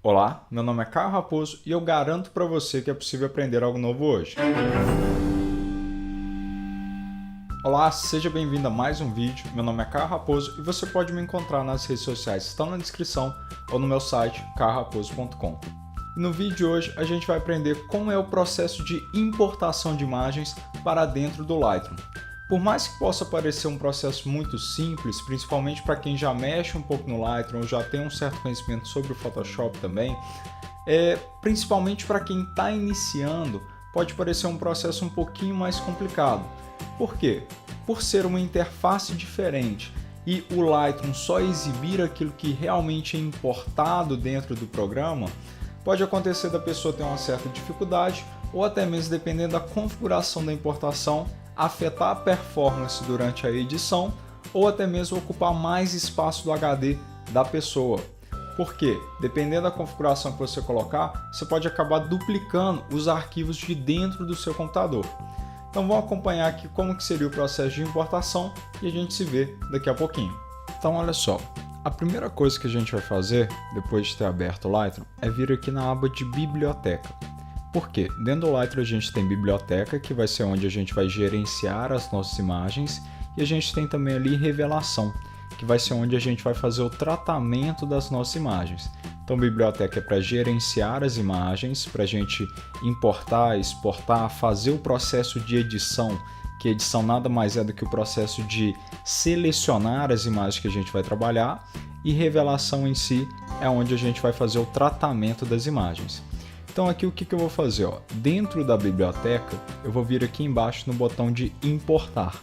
Olá, meu nome é Caio Raposo e eu garanto para você que é possível aprender algo novo hoje. Olá, seja bem-vindo a mais um vídeo. Meu nome é Caio Raposo e você pode me encontrar nas redes sociais que estão na descrição ou no meu site caioraposo.com. E no vídeo de hoje a gente vai aprender como é o processo de importação de imagens para dentro do Lightroom. Por mais que possa parecer um processo muito simples, principalmente para quem já mexe um pouco no Lightroom ou já tem um certo conhecimento sobre o Photoshop também, principalmente para quem está iniciando, pode parecer um processo um pouquinho mais complicado. Por quê? Por ser uma interface diferente e o Lightroom só exibir aquilo que realmente é importado dentro do programa, pode acontecer da pessoa ter uma certa dificuldade ou até mesmo, dependendo da configuração da importação, afetar a performance durante a edição ou até mesmo ocupar mais espaço do HD da pessoa. Por quê? Dependendo da configuração que você colocar, você pode acabar duplicando os arquivos de dentro do seu computador. Então vamos acompanhar aqui como que seria o processo de importação e a gente se vê daqui a pouquinho. Então olha só, a primeira coisa que a gente vai fazer depois de ter aberto o Lightroom é vir aqui na aba de biblioteca. Por quê? Dentro do Lightroom a gente tem biblioteca, que vai ser onde a gente vai gerenciar as nossas imagens, e a gente tem também ali revelação, que vai ser onde a gente vai fazer o tratamento das nossas imagens. Então biblioteca é para gerenciar as imagens, para a gente importar, exportar, fazer o processo de edição, que edição nada mais é do que o processo de selecionar as imagens que a gente vai trabalhar, e revelação em si é onde a gente vai fazer o tratamento das imagens. Então aqui o que eu vou fazer? Dentro da biblioteca eu vou vir aqui embaixo no botão de importar.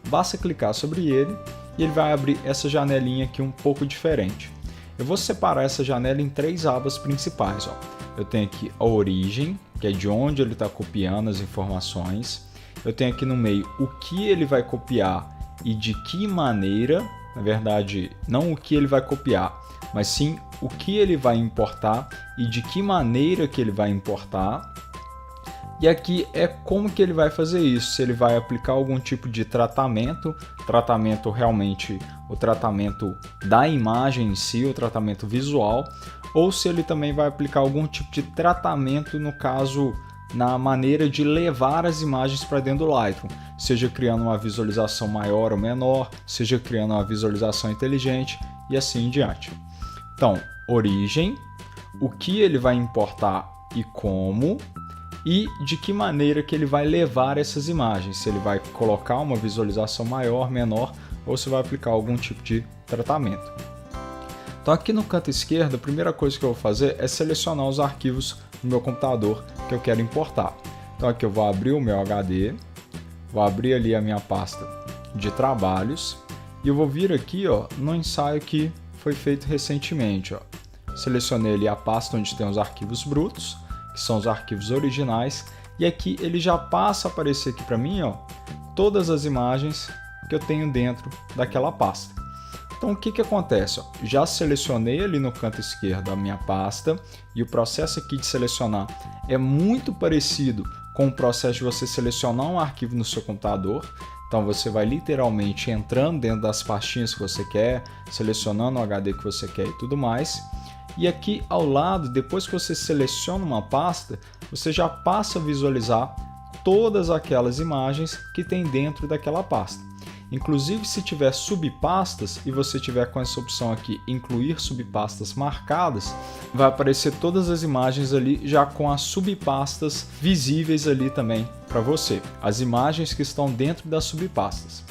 Basta clicar sobre ele e ele vai abrir essa janelinha aqui um pouco diferente. Eu vou separar essa janela em três abas principais. Eu tenho aqui a origem, que é de onde ele está copiando as informações. Eu tenho aqui no meio o que ele vai copiar e de que maneira. Na verdade, não o que ele vai copiar, mas sim o que ele vai importar e de que maneira que ele vai importar. E aqui é como que ele vai fazer isso, se ele vai aplicar algum tipo de tratamento realmente o tratamento da imagem em si, o tratamento visual, ou se ele também vai aplicar algum tipo de tratamento, no caso, na maneira de levar as imagens para dentro do Lightroom, seja criando uma visualização maior ou menor, seja criando uma visualização inteligente e assim em diante. Então, origem, o que ele vai importar e como, e de que maneira que ele vai levar essas imagens, se ele vai colocar uma visualização maior, menor, ou se vai aplicar algum tipo de tratamento. Então aqui no canto esquerdo, a primeira coisa que eu vou fazer é selecionar os arquivos no meu computador que eu quero importar. Então aqui eu vou abrir o meu HD, vou abrir ali a minha pasta de trabalhos e eu vou vir aqui no ensaio que foi feito recentemente. Selecionei ali a pasta onde tem os arquivos brutos, que são os arquivos originais, e aqui ele já passa a aparecer aqui para mim todas as imagens que eu tenho dentro daquela pasta. Então o que acontece? Já selecionei ali no canto esquerdo a minha pasta e o processo aqui de selecionar é muito parecido com o processo de você selecionar um arquivo no seu computador. Então você vai literalmente entrando dentro das pastinhas que você quer, selecionando o HD que você quer e tudo mais. E aqui ao lado, depois que você seleciona uma pasta, você já passa a visualizar todas aquelas imagens que tem dentro daquela pasta. Inclusive, se tiver subpastas e você tiver com essa opção aqui, incluir subpastas marcadas, vai aparecer todas as imagens ali já com as subpastas visíveis ali também para você, as imagens que estão dentro das subpastas.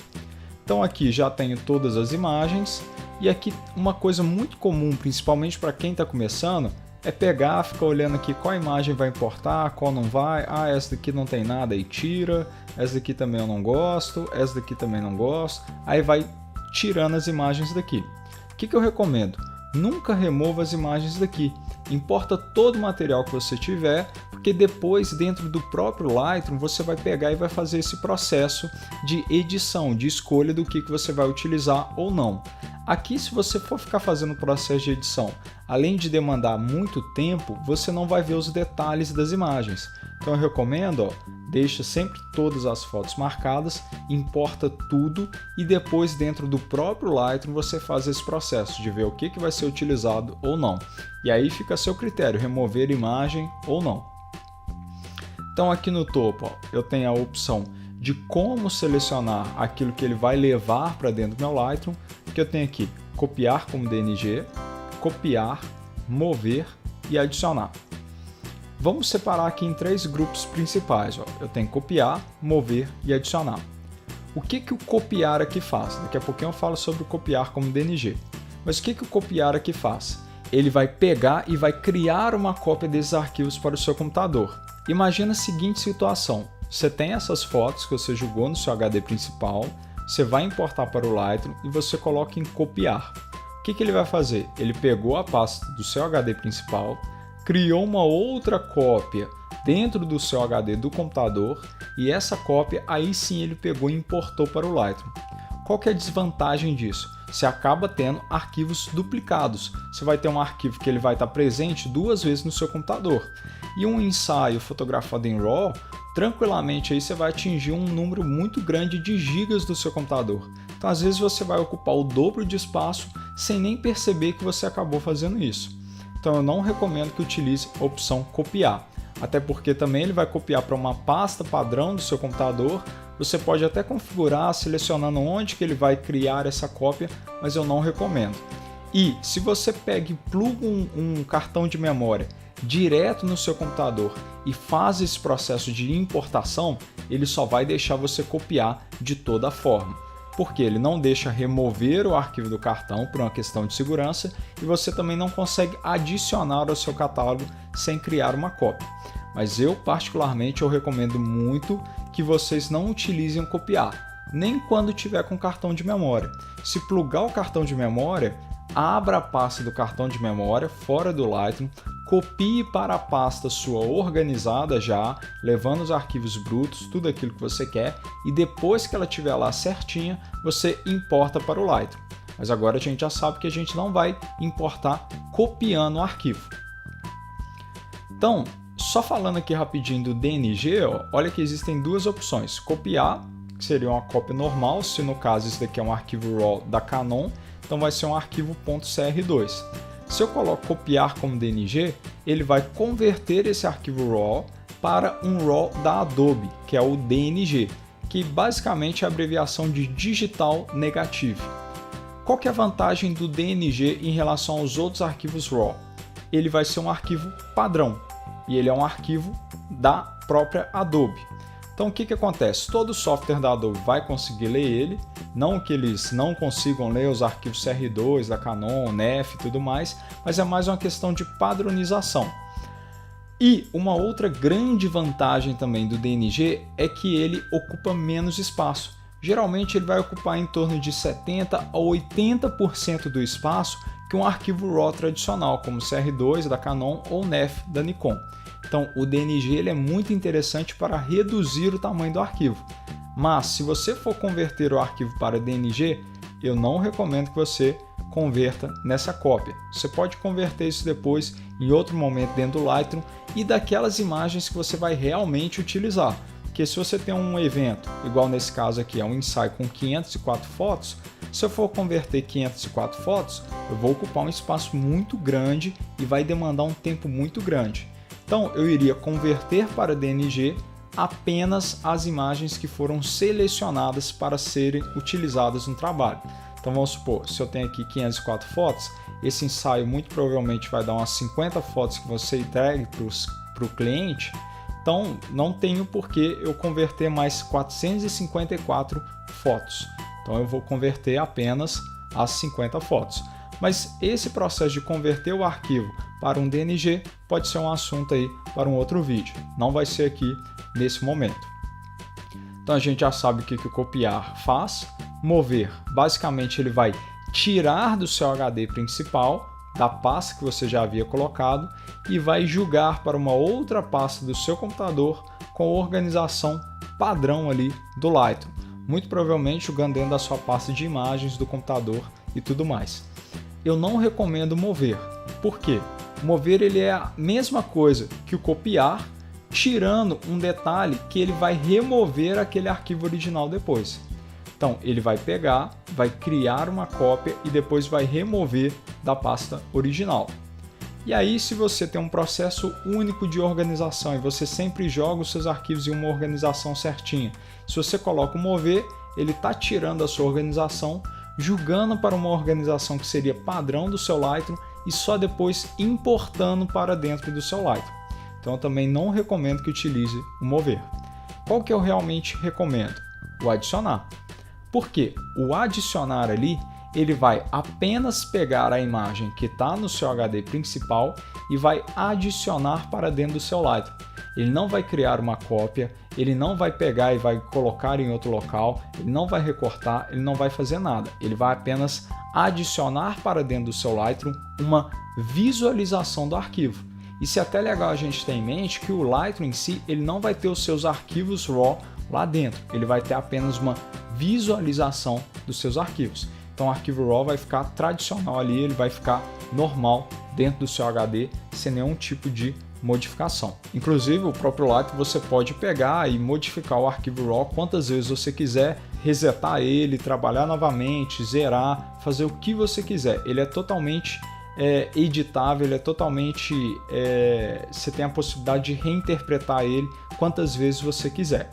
Então aqui já tenho todas as imagens e aqui uma coisa muito comum, principalmente para quem está começando, é pegar, ficar olhando aqui qual imagem vai importar, qual não vai. Ah, essa daqui não tem nada e tira, essa daqui também eu não gosto, essa daqui também não gosto. Aí vai tirando as imagens daqui. O que eu recomendo? Nunca remova as imagens daqui. Importa todo o material que você tiver, porque depois dentro do próprio Lightroom você vai pegar e vai fazer esse processo de edição, de escolha do que você vai utilizar ou não. Aqui, se você for ficar fazendo o processo de edição, além de demandar muito tempo, você não vai ver os detalhes das imagens. Então eu recomendo, deixa sempre todas as fotos marcadas, importa tudo e depois dentro do próprio Lightroom você faz esse processo de ver o que vai ser utilizado ou não. E aí fica a seu critério, remover imagem ou não. Então aqui no topo eu tenho a opção de como selecionar aquilo que ele vai levar para dentro do meu Lightroom, que eu tenho aqui copiar como DNG, copiar, mover e adicionar. Vamos separar aqui em 3 grupos principais. Eu tenho copiar, mover e adicionar. O que o copiar aqui faz? Daqui a pouquinho eu falo sobre o copiar como DNG. Mas o que o copiar aqui faz? Ele vai pegar e vai criar uma cópia desses arquivos para o seu computador. Imagina a seguinte situação. Você tem essas fotos que você jogou no seu HD principal, você vai importar para o Lightroom e você coloca em copiar. O que ele vai fazer? Ele pegou a pasta do seu HD principal, criou uma outra cópia dentro do seu HD do computador e essa cópia aí sim ele pegou e importou para o Lightroom. Qual que é a desvantagem disso? Você acaba tendo arquivos duplicados. Você vai ter um arquivo que ele vai estar presente 2 vezes no seu computador. E um ensaio fotografado em RAW, tranquilamente aí você vai atingir um número muito grande de gigas do seu computador. Então às vezes você vai ocupar o dobro de espaço sem nem perceber que você acabou fazendo isso. Então eu não recomendo que utilize a opção copiar, até porque também ele vai copiar para uma pasta padrão do seu computador. Você pode até configurar selecionando onde que ele vai criar essa cópia, mas eu não recomendo. E se você pega e pluga um cartão de memória direto no seu computador e faz esse processo de importação, ele só vai deixar você copiar de toda forma. Porque ele não deixa remover o arquivo do cartão por uma questão de segurança e você também não consegue adicionar ao seu catálogo sem criar uma cópia. Mas eu particularmente recomendo muito que vocês não utilizem o copiar, nem quando tiver com cartão de memória. Se plugar o cartão de memória, abra a pasta do cartão de memória fora do Lightroom, copie para a pasta sua organizada já, levando os arquivos brutos, tudo aquilo que você quer, e depois que ela estiver lá certinha, você importa para o Lightroom. Mas agora a gente já sabe que a gente não vai importar copiando o arquivo. Então, só falando aqui rapidinho do DNG, olha que existem 2 opções. Copiar, que seria uma cópia normal, se no caso esse daqui é um arquivo RAW da Canon, então vai ser um arquivo .cr2. Se eu coloco copiar como DNG, ele vai converter esse arquivo RAW para um RAW da Adobe, que é o DNG, que basicamente é a abreviação de Digital Negative. Qual que é a vantagem do DNG em relação aos outros arquivos RAW? Ele vai ser um arquivo padrão e ele é um arquivo da própria Adobe. Então o que acontece? Todo software da Adobe vai conseguir ler ele, não que eles não consigam ler os arquivos CR2 da Canon, NEF e tudo mais, mas é mais uma questão de padronização. E uma outra grande vantagem também do DNG é que ele ocupa menos espaço. Geralmente ele vai ocupar em torno de 70% a 80% do espaço que um arquivo RAW tradicional, como CR2 da Canon ou NEF da Nikon. Então o DNG ele é muito interessante para reduzir o tamanho do arquivo. Mas se você for converter o arquivo para DNG, eu não recomendo que você converta nessa cópia. Você pode converter isso depois em outro momento dentro do Lightroom e daquelas imagens que você vai realmente utilizar. Porque se você tem um evento, igual nesse caso aqui, é um ensaio com 504 fotos, se eu for converter 504 fotos, eu vou ocupar um espaço muito grande e vai demandar um tempo muito grande. Então eu iria converter para DNG apenas as imagens que foram selecionadas para serem utilizadas no trabalho. Então vamos supor, se eu tenho aqui 504 fotos, esse ensaio muito provavelmente vai dar umas 50 fotos que você entregue para o cliente, então não tenho por que eu converter mais 454 fotos. Então eu vou converter apenas as 50 fotos. Mas esse processo de converter o arquivo para um DNG pode ser um assunto aí para um outro vídeo. Não vai ser aqui nesse momento. Então a gente já sabe o que o copiar faz. Mover, basicamente ele vai tirar do seu HD principal, da pasta que você já havia colocado, e vai jogar para uma outra pasta do seu computador com a organização padrão ali do Lightroom. Muito provavelmente jogando dentro da sua pasta de imagens do computador e tudo mais. Eu não recomendo mover. Por quê? Mover ele é a mesma coisa que o copiar, tirando um detalhe que ele vai remover aquele arquivo original depois. Então, ele vai pegar, vai criar uma cópia e depois vai remover da pasta original. E aí, se você tem um processo único de organização e você sempre joga os seus arquivos em uma organização certinha, se você coloca o mover, ele está tirando a sua organização, jogando para uma organização que seria padrão do seu Lightroom e só depois importando para dentro do seu Lightroom. Então, eu também não recomendo que utilize o mover. Qual que eu realmente recomendo? O adicionar. Por quê? O adicionar ali, ele vai apenas pegar a imagem que está no seu HD principal e vai adicionar para dentro do seu Lightroom. Ele não vai criar uma cópia, ele não vai pegar e vai colocar em outro local, ele não vai recortar, ele não vai fazer nada. Ele vai apenas adicionar para dentro do seu Lightroom uma visualização do arquivo. Isso é até legal a gente ter em mente que o Lightroom em si, ele não vai ter os seus arquivos RAW lá dentro, ele vai ter apenas uma visualização dos seus arquivos. Então o arquivo RAW vai ficar tradicional ali, ele vai ficar normal dentro do seu HD, sem nenhum tipo de modificação. Inclusive o próprio Lightroom você pode pegar e modificar o arquivo RAW quantas vezes você quiser, resetar ele, trabalhar novamente, zerar, fazer o que você quiser. Ele é totalmente editável, ele é totalmente... você tem a possibilidade de reinterpretar ele quantas vezes você quiser.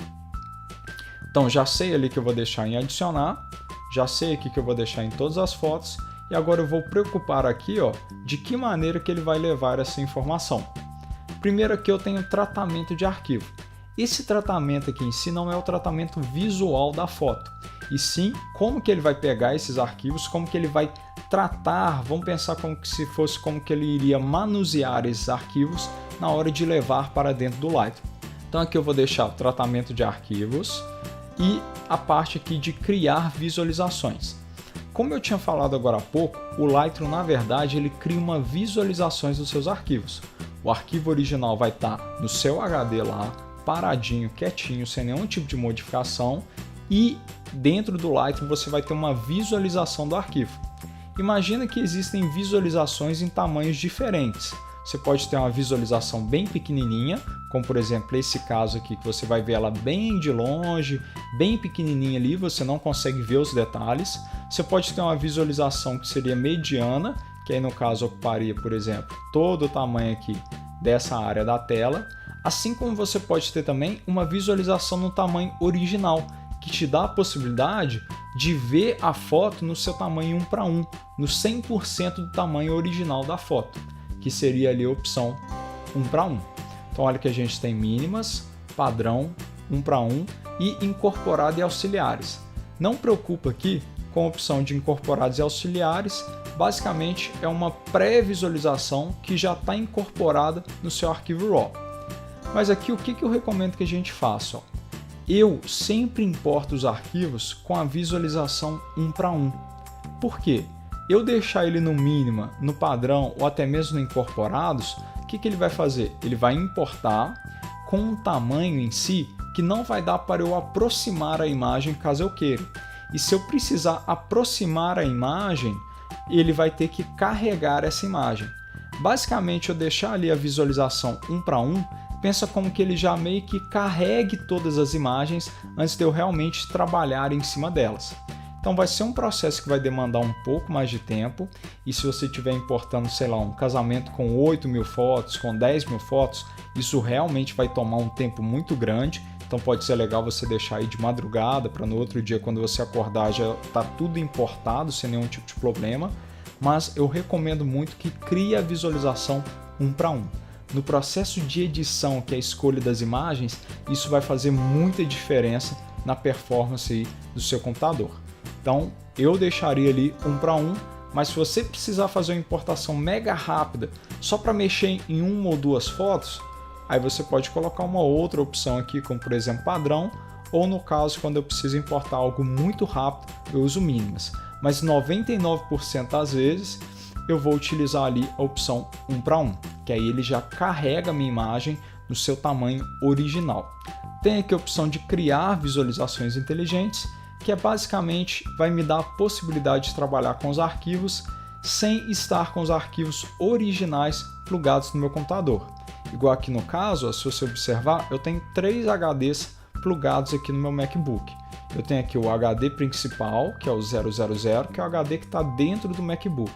Então já sei ali que eu vou deixar em adicionar, já sei aqui que eu vou deixar em todas as fotos e agora eu vou preocupar aqui, ó, de que maneira que ele vai levar essa informação. Primeiro aqui eu tenho tratamento de arquivo. Esse tratamento aqui em si não é o tratamento visual da foto, e sim como que ele vai pegar esses arquivos, como que ele vai tratar, vamos pensar como que se fosse como que ele iria manusear esses arquivos na hora de levar para dentro do Lightroom. Então aqui eu vou deixar o tratamento de arquivos e a parte aqui de criar visualizações. Como eu tinha falado agora há pouco, o Lightroom na verdade ele cria uma visualizações dos seus arquivos. O arquivo original vai estar no seu HD lá, paradinho, quietinho, sem nenhum tipo de modificação, e dentro do Lightroom você vai ter uma visualização do arquivo. Imagina que existem visualizações em tamanhos diferentes. Você pode ter uma visualização bem pequenininha, como por exemplo esse caso aqui, que você vai ver ela bem de longe, bem pequenininha ali, você não consegue ver os detalhes. Você pode ter uma visualização que seria mediana, que aí no caso ocuparia, por exemplo, todo o tamanho aqui dessa área da tela. Assim como você pode ter também uma visualização no tamanho original, que te dá a possibilidade de ver a foto no seu tamanho 1:1, no 100% do tamanho original da foto, que seria ali a opção 1:1. Então olha que a gente tem mínimas, padrão, 1:1 e incorporado e auxiliares. Não preocupa aqui com a opção de incorporados e auxiliares, basicamente é uma pré-visualização que já está incorporada no seu arquivo RAW. Mas aqui o que eu recomendo que a gente faça? Eu sempre importo os arquivos com a visualização 1:1. Por quê? Eu deixar ele no mínima, no padrão ou até mesmo no incorporados, o que ele vai fazer? Ele vai importar com um tamanho em si que não vai dar para eu aproximar a imagem caso eu queira. E se eu precisar aproximar a imagem, ele vai ter que carregar essa imagem. Basicamente, eu deixar ali a visualização 1:1, pensa como que ele já meio que carregue todas as imagens antes de eu realmente trabalhar em cima delas. Então vai ser um processo que vai demandar um pouco mais de tempo, e se você estiver importando, sei lá, um casamento com 8.000 fotos, com 10.000 fotos, isso realmente vai tomar um tempo muito grande. Então pode ser legal você deixar aí de madrugada para no outro dia, quando você acordar, já está tudo importado sem nenhum tipo de problema. Mas eu recomendo muito que crie a visualização 1:1. No processo de edição, que é a escolha das imagens, isso vai fazer muita diferença na performance aí do seu computador. Então eu deixaria ali 1:1, mas se você precisar fazer uma importação mega rápida só para mexer em uma ou duas fotos, aí você pode colocar uma outra opção aqui, como por exemplo padrão, ou no caso quando eu preciso importar algo muito rápido, eu uso mínimas. Mas 99% das vezes eu vou utilizar ali a opção 1:1, que aí ele já carrega a minha imagem no seu tamanho original. Tem aqui a opção de criar visualizações inteligentes, que é basicamente vai me dar a possibilidade de trabalhar com os arquivos sem estar com os arquivos originais plugados no meu computador. Igual aqui no caso, ó, se você observar, eu tenho 3 HDs plugados aqui no meu MacBook. Eu tenho aqui o HD principal, que é o 000, que é o HD que está dentro do MacBook.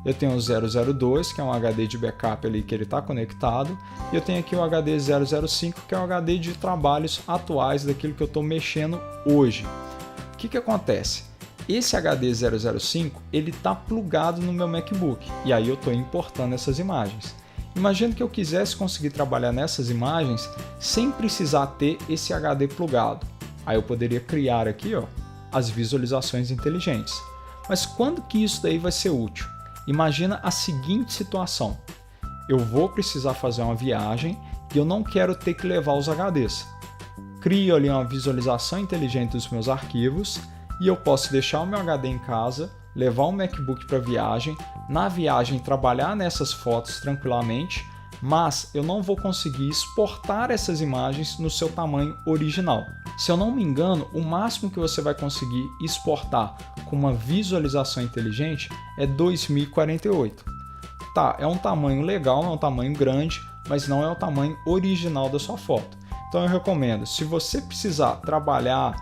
Eu tenho o 002, que é um HD de backup ali que ele está conectado. E eu tenho aqui o HD 005, que é o HD de trabalhos atuais daquilo que eu estou mexendo hoje. O que acontece? Esse HD 005 ele está plugado no meu MacBook e aí eu estou importando essas imagens. Imagina que eu quisesse conseguir trabalhar nessas imagens sem precisar ter esse HD plugado. Aí eu poderia criar aqui, ó, as visualizações inteligentes. Mas quando que isso daí vai ser útil? Imagina a seguinte situação. Eu vou precisar fazer uma viagem e eu não quero ter que levar os HDs. Crio ali uma visualização inteligente dos meus arquivos e eu posso deixar o meu HD em casa, levar o MacBook para a viagem, na viagem trabalhar nessas fotos tranquilamente, mas eu não vou conseguir exportar essas imagens no seu tamanho original. Se eu não me engano, o máximo que você vai conseguir exportar com uma visualização inteligente é 2048. Tá, é um tamanho legal, é um tamanho grande, mas não é o tamanho original da sua foto. Então eu recomendo, se você precisar trabalhar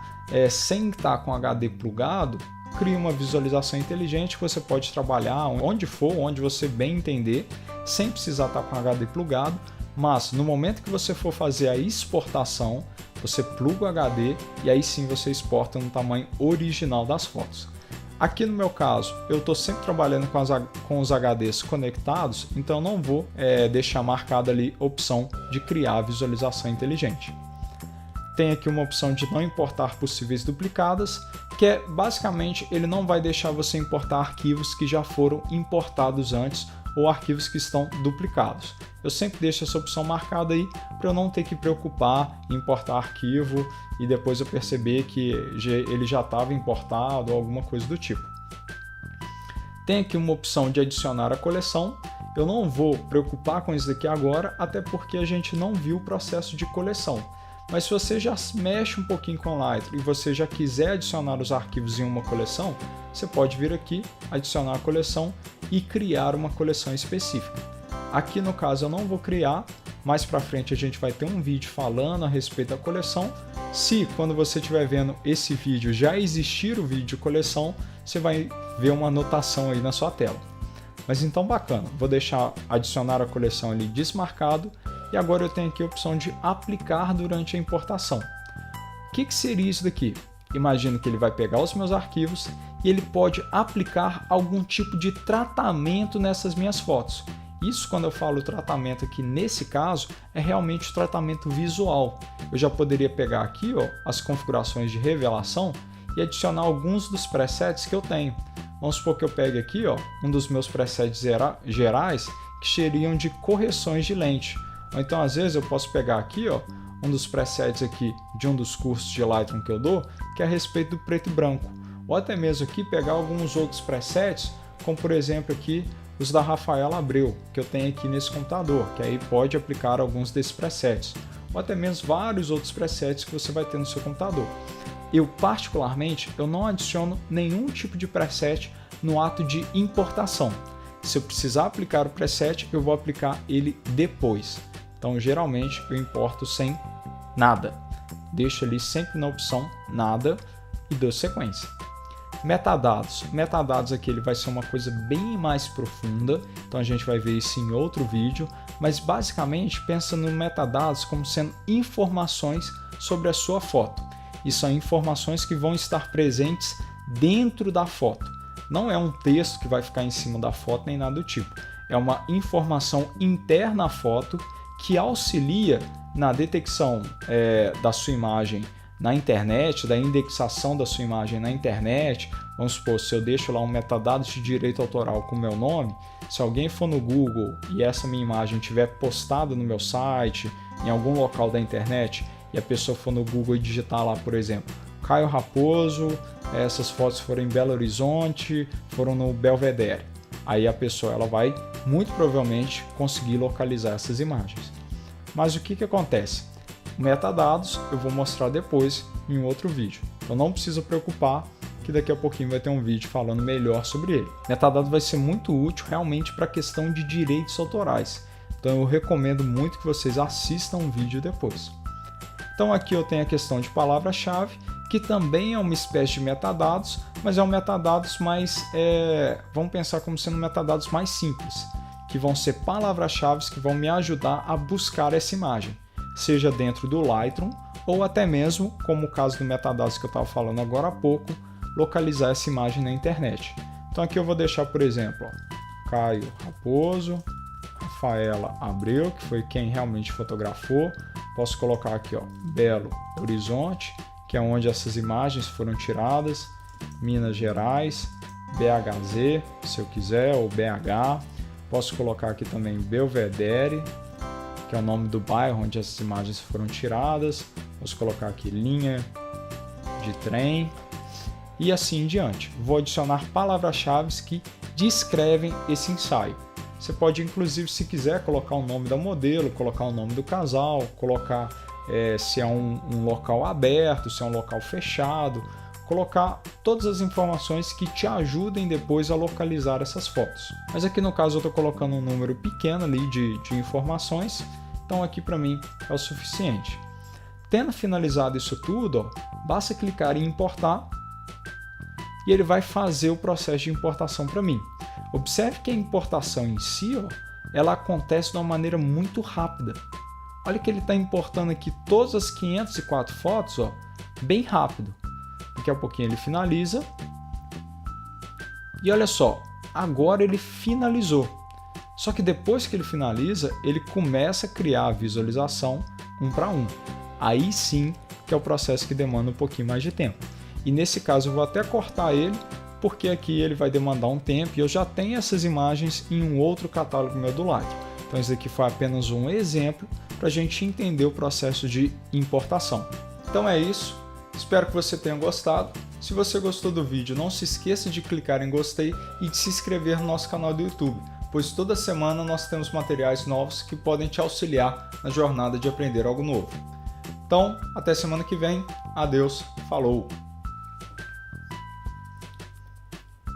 sem estar com HD plugado, crie uma visualização inteligente que você pode trabalhar onde for, onde você bem entender, sem precisar estar com HD plugado, mas no momento que você for fazer a exportação, você pluga o HD e aí sim você exporta no tamanho original das fotos. Aqui no meu caso, eu estou sempre trabalhando com os HDs conectados, então não vou deixar marcada ali a opção de criar visualização inteligente. Tem aqui uma opção de não importar possíveis duplicadas, que é basicamente ele não vai deixar você importar arquivos que já foram importados antes ou arquivos que estão duplicados. Eu sempre deixo essa opção marcada aí para eu não ter que preocupar em importar arquivo e depois eu perceber que ele já estava importado ou alguma coisa do tipo. Tem aqui uma opção de adicionar a coleção. Eu não vou preocupar com isso daqui agora, até porque a gente não viu o processo de coleção. Mas se você já mexe um pouquinho com o Lightroom e você já quiser adicionar os arquivos em uma coleção, você pode vir aqui, adicionar a coleção e criar uma coleção específica. Aqui no caso eu não vou criar, mais para frente a gente vai ter um vídeo falando a respeito da coleção. Se quando você estiver vendo esse vídeo já existir o vídeo de coleção, você vai ver uma anotação aí na sua tela. Mas então bacana, vou deixar adicionar a coleção ali desmarcado. E agora eu tenho aqui a opção de aplicar durante a importação. O que seria isso daqui? Imagino que ele vai pegar os meus arquivos e ele pode aplicar algum tipo de tratamento nessas minhas fotos. Isso, quando eu falo tratamento aqui nesse caso, é realmente o tratamento visual. Eu já poderia pegar aqui, ó, as configurações de revelação e adicionar alguns dos presets que eu tenho. Vamos supor que eu pegue aqui, ó, um dos meus presets gerais que seriam de correções de lente. Ou então, às vezes, eu posso pegar aqui, ó, um dos presets aqui de um dos cursos de Lightroom que eu dou, que é a respeito do preto e branco. Ou até mesmo aqui pegar alguns outros presets, como por exemplo aqui os da Rafaela Abreu, que eu tenho aqui nesse computador, que aí pode aplicar alguns desses presets. Ou até mesmo vários outros presets que você vai ter no seu computador. Eu, particularmente, eu não adiciono nenhum tipo de preset no ato de importação. Se eu precisar aplicar o preset, eu vou aplicar ele depois. Então, geralmente, eu importo sem nada. Deixo ali sempre na opção nada e dou sequência. Metadados. Metadados aqui ele vai ser uma coisa bem mais profunda, então a gente vai ver isso em outro vídeo, mas basicamente pensa no metadados como sendo informações sobre a sua foto. E são informações que vão estar presentes dentro da foto. Não é um texto que vai ficar em cima da foto nem nada do tipo. É uma informação interna à foto que auxilia na detecção da sua imagem na internet, da indexação da sua imagem na internet. Vamos supor, se eu deixo lá um metadado de direito autoral com o meu nome, se alguém for no Google e essa minha imagem estiver postada no meu site, em algum local da internet, e a pessoa for no Google e digitar lá, por exemplo, Caio Raposo, essas fotos foram em Belo Horizonte, foram no Belvedere. Aí a pessoa ela vai muito provavelmente conseguir localizar essas imagens. Mas o que acontece? Metadados eu vou mostrar depois em um outro vídeo. Então não precisa preocupar que daqui a pouquinho vai ter um vídeo falando melhor sobre ele. Metadado vai ser muito útil realmente para a questão de direitos autorais. Então Então eu recomendo muito que vocês assistam o vídeo depois. Então aqui eu tenho a questão de palavra-chave, que também é uma espécie de metadados, mas é um metadados mais, vamos pensar como sendo metadados mais simples, que vão ser palavras-chave que vão me ajudar a buscar essa imagem, seja dentro do Lightroom ou até mesmo, como o caso do metadados que eu estava falando agora há pouco, localizar essa imagem na internet. Então aqui eu vou deixar, por exemplo, ó, Caio Raposo, Rafaela Abreu, que foi quem realmente fotografou. Posso colocar aqui, ó, Belo Horizonte, que é onde essas imagens foram tiradas, Minas Gerais, BHZ, se eu quiser, ou BH. Posso colocar aqui também Belvedere, que é o nome do bairro onde essas imagens foram tiradas. Posso colocar aqui linha de trem e assim em diante. Vou adicionar palavras-chave que descrevem esse ensaio. Você pode, inclusive, se quiser, colocar o nome da modelo, colocar o nome do casal, colocar se é um local aberto, se é um local fechado, colocar todas as informações que te ajudem depois a localizar essas fotos. Mas aqui no caso eu estou colocando um número pequeno ali de informações, então aqui para mim é o suficiente. Tendo finalizado isso tudo, ó, basta clicar em importar e ele vai fazer o processo de importação para mim. Observe que a importação em si, ó, ela acontece de uma maneira muito rápida. Olha que ele está importando aqui todas as 504 fotos, ó, bem rápido. Daqui a pouquinho ele finaliza. E olha só, agora ele finalizou. Só que depois que ele finaliza, ele começa a criar a visualização 1 para 1. Aí sim que é o processo que demanda um pouquinho mais de tempo. E nesse caso eu vou até cortar ele, porque aqui ele vai demandar um tempo e eu já tenho essas imagens em um outro catálogo meu do Lightroom. Então esse aqui foi apenas um exemplo para a gente entender o processo de importação. Então é isso, espero que você tenha gostado. Se você gostou do vídeo, não se esqueça de clicar em gostei e de se inscrever no nosso canal do YouTube, pois toda semana nós temos materiais novos que podem te auxiliar na jornada de aprender algo novo. Então, até semana que vem, adeus, falou!